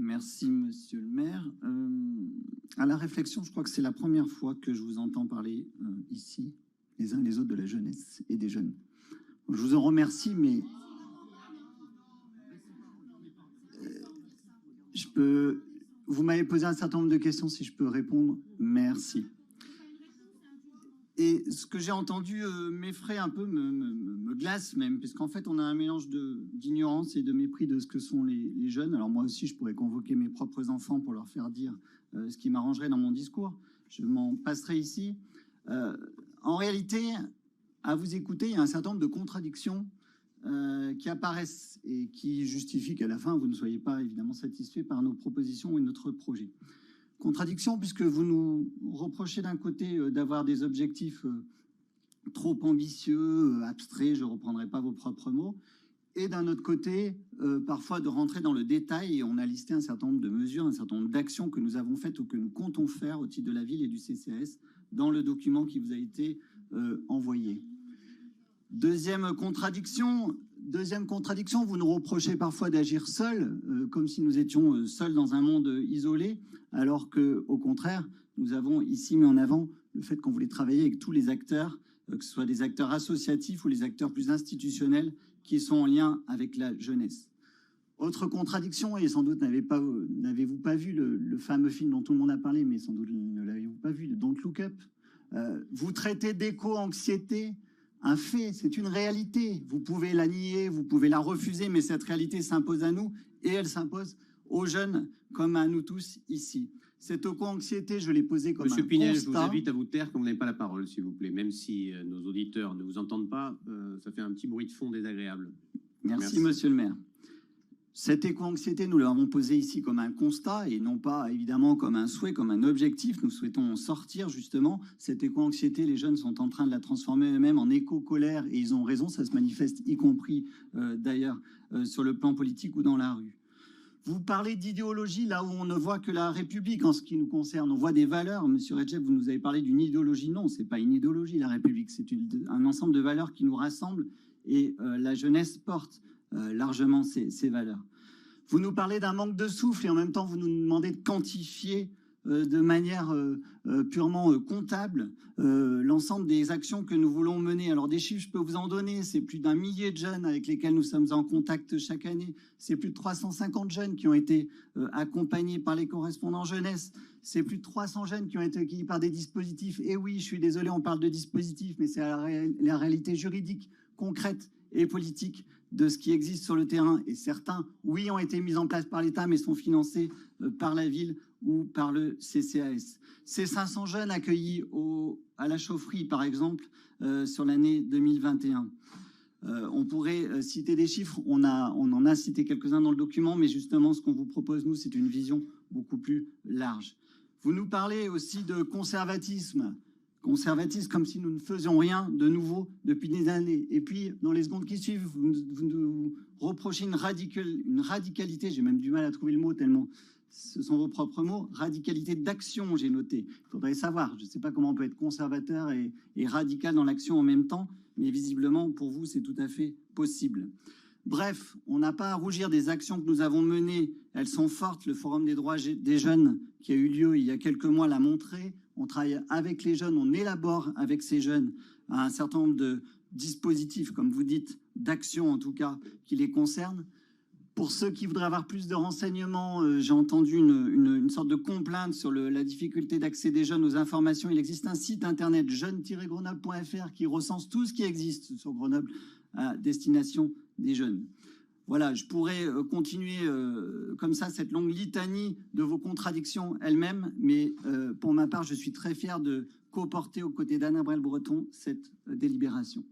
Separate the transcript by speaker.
Speaker 1: Merci, monsieur le maire. À la réflexion, je crois que c'est la première fois que je vous entends parler ici, les uns et les autres, de la jeunesse et des jeunes. Je vous en remercie, mais vous m'avez posé un certain nombre de questions, si je peux répondre. Merci. Et ce que j'ai entendu m'effraie un peu, me glace même, puisqu'en fait, on a un mélange d'ignorance et de mépris de ce que sont les jeunes. Alors moi aussi, je pourrais convoquer mes propres enfants pour leur faire dire ce qui m'arrangerait dans mon discours. Je m'en passerai ici. En réalité, à vous écouter, il y a un certain nombre de contradictions qui apparaissent et qui justifient qu'à la fin, vous ne soyez pas évidemment satisfait par nos propositions et notre projet. Contradiction, puisque vous nous reprochez d'un côté d'avoir des objectifs trop ambitieux, abstraits, je ne reprendrai pas vos propres mots, et d'un autre côté, parfois de rentrer dans le détail, et on a listé un certain nombre de mesures, un certain nombre d'actions que nous avons faites ou que nous comptons faire au titre de la ville et du CCAS dans le document qui vous a été envoyé. Deuxième contradiction, vous nous reprochez parfois d'agir seuls, comme si nous étions seuls dans un monde isolé, alors qu'au contraire, nous avons ici mis en avant le fait qu'on voulait travailler avec tous les acteurs, que ce soit des acteurs associatifs ou les acteurs plus institutionnels qui sont en lien avec la jeunesse. Autre contradiction, et sans doute n'avez-vous pas vu le fameux film dont tout le monde a parlé, mais sans doute ne l'avez-vous pas vu, le Don't Look Up. Vous traitez d'éco-anxiété. Un fait, c'est une réalité. Vous pouvez la nier, vous pouvez la refuser, mais cette réalité s'impose à nous et elle s'impose aux jeunes comme à nous tous ici. Cette éco-anxiété, je l'ai posée comme
Speaker 2: Monsieur
Speaker 1: un
Speaker 2: Pinel,
Speaker 1: constat.
Speaker 2: je vous invite à vous taire quand vous n'avez pas la parole, s'il vous plaît. Même si nos auditeurs ne vous entendent pas, ça fait un petit bruit de fond désagréable.
Speaker 1: Merci, monsieur le maire. Cette éco-anxiété, nous l'avons posée ici comme un constat et non pas évidemment comme un souhait, comme un objectif. Nous souhaitons sortir justement cette éco-anxiété. Les jeunes sont en train de la transformer eux-mêmes en éco-colère et ils ont raison, ça se manifeste y compris d'ailleurs sur le plan politique ou dans la rue. Vous parlez d'idéologie là où on ne voit que la République en ce qui nous concerne. On voit des valeurs. Monsieur Redjeb, vous nous avez parlé d'une idéologie. Non, ce n'est pas une idéologie la République, c'est un ensemble de valeurs qui nous rassemblent et la jeunesse porte largement ces valeurs. Vous nous parlez d'un manque de souffle et en même temps vous nous demandez de quantifier de manière purement comptable l'ensemble des actions que nous voulons mener. Alors des chiffres, je peux vous en donner, c'est plus d'1 millier de jeunes avec lesquels nous sommes en contact chaque année, c'est plus de 350 jeunes qui ont été accompagnés par les correspondants jeunesse, c'est plus de 300 jeunes qui ont été accueillis par des dispositifs. Et oui, je suis désolé, on parle de dispositifs, mais c'est la réalité juridique, concrète et politique de ce qui existe sur le terrain. Et certains, oui, ont été mis en place par l'État, mais sont financés par la ville ou par le CCAS. Ces 500 jeunes accueillis à la chaufferie, par exemple, sur l'année 2021. On pourrait citer des chiffres, on en a cité quelques-uns dans le document, mais justement, ce qu'on vous propose, nous, c'est une vision beaucoup plus large. Vous nous parlez aussi de conservatisme. Conservatisme comme si nous ne faisions rien de nouveau depuis des années. Et puis, dans les secondes qui suivent, vous nous reprochez une radicalité, j'ai même du mal à trouver le mot tellement ce sont vos propres mots, radicalité d'action, j'ai noté. Il faudrait savoir, je ne sais pas comment on peut être conservateur et radical dans l'action en même temps, mais visiblement, pour vous, c'est tout à fait possible. Bref, on n'a pas à rougir des actions que nous avons menées. Elles sont fortes. Le Forum des droits des jeunes, qui a eu lieu il y a quelques mois, l'a montré. On travaille avec les jeunes, on élabore avec ces jeunes un certain nombre de dispositifs, comme vous dites, d'actions en tout cas, qui les concernent. Pour ceux qui voudraient avoir plus de renseignements, j'ai entendu une sorte de complainte sur la difficulté d'accès des jeunes aux informations. Il existe un site internet, jeunes-grenoble.fr, qui recense tout ce qui existe sur Grenoble à destination des jeunes. Voilà, je pourrais continuer comme ça cette longue litanie de vos contradictions elles-mêmes, mais pour ma part, je suis très fier de co-porter aux côtés d'Anna Brel-Breton cette délibération.